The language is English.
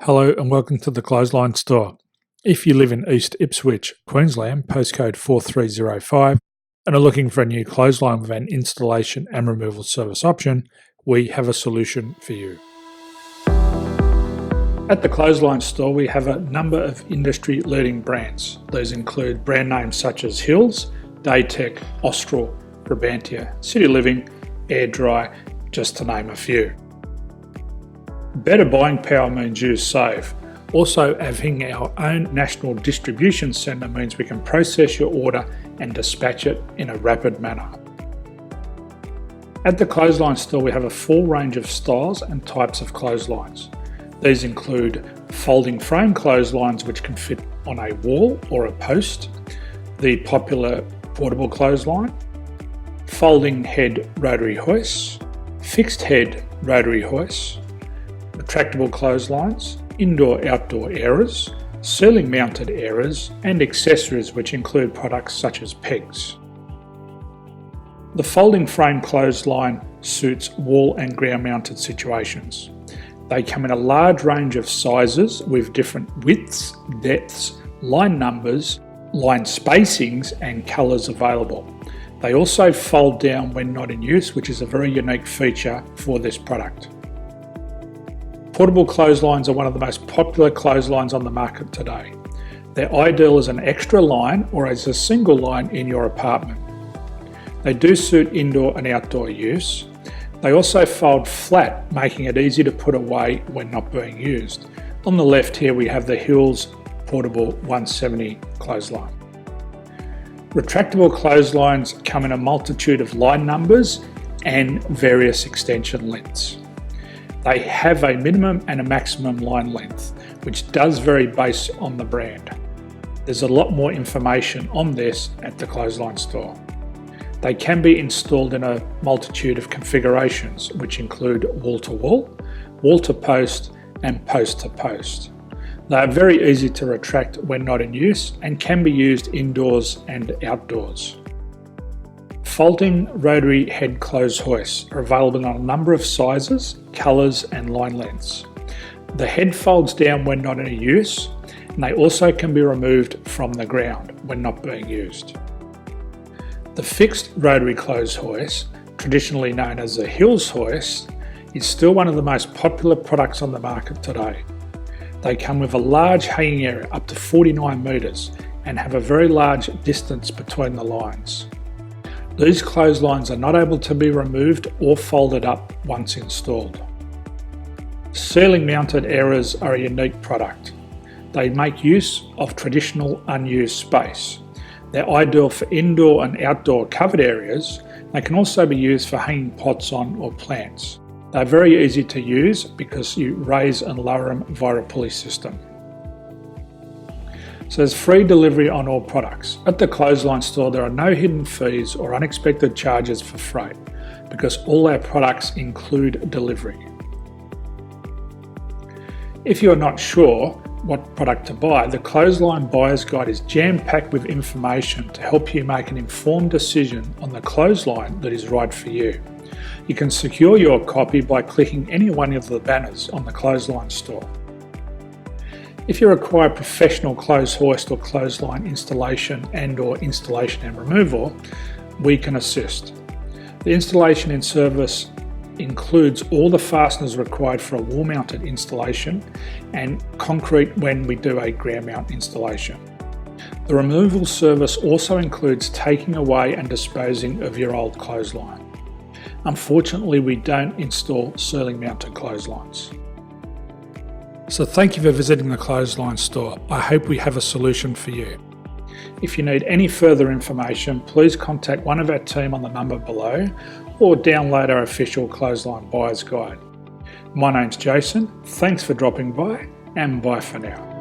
Hello and welcome to the Clothesline Store. If you live in East Ipswich, Queensland, postcode 4305, and are looking for a new clothesline with an installation and removal service option, we have a solution for you. At the Clothesline Store, we have a number of industry-leading brands. These include brand names such as Hills, Daytech, Austral, Brabantia, City Living, Air Dry, just to name a few. Better buying power means you save. Also, having our own national distribution centre means we can process your order and dispatch it in a rapid manner. At the Clothesline Store, we have a full range of styles and types of clotheslines. These include folding frame clotheslines which can fit on a wall or a post, the popular portable clothesline, folding head rotary hoists, fixed head rotary hoists, retractable clotheslines, indoor-outdoor airers, ceiling mounted airers, and accessories which include products such as pegs. The folding frame clothesline suits wall and ground mounted situations. They come in a large range of sizes with different widths, depths, line numbers, line spacings and colours available. They also fold down when not in use, which is a very unique feature for this product. Portable clotheslines are one of the most popular clotheslines on the market today. They're ideal as an extra line or as a single line in your apartment. They do suit indoor and outdoor use. They also fold flat, making it easy to put away when not being used. On the left here we have the Hills Portable 170 clothesline. Retractable clotheslines come in a multitude of line numbers and various extension lengths. They have a minimum and a maximum line length, which does vary based on the brand. There's a lot more information on this at the Clothesline Store. They can be installed in a multitude of configurations, which include wall-to-wall, wall-to-post, and post-to-post. They are very easy to retract when not in use and can be used indoors and outdoors. Folding rotary head clothes hoists are available in a number of sizes, colours and line lengths. The head folds down when not in use, and they also can be removed from the ground when not being used. The fixed rotary clothes hoist, traditionally known as the Hills hoist, is still one of the most popular products on the market today. They come with a large hanging area up to 49 metres and have a very large distance between the lines. These clotheslines are not able to be removed or folded up once installed. Ceiling mounted airers are a unique product. They make use of traditional unused space. They're ideal for indoor and outdoor covered areas. They can also be used for hanging pots on or plants. They're very easy to use because you raise and lower them via a pulley system. So there's free delivery on all products. At the Clothesline Store, there are no hidden fees or unexpected charges for freight because all our products include delivery. If you're not sure what product to buy, the Clothesline Buyer's Guide is jam-packed with information to help you make an informed decision on the clothesline that is right for you. You can secure your copy by clicking any one of the banners on the Clothesline Store. If you require professional clothes hoist or clothesline installation and/or installation and removal, we can assist. The installation and service includes all the fasteners required for a wall-mounted installation and concrete when we do a ground mount installation. The removal service also includes taking away and disposing of your old clothesline. Unfortunately, we don't install ceiling mounted clotheslines. So thank you for visiting the Clothesline Store. I hope we have a solution for you. If you need any further information, please contact one of our team on the number below or download our official Clothesline Buyer's Guide. My name's Jason, thanks for dropping by and bye for now.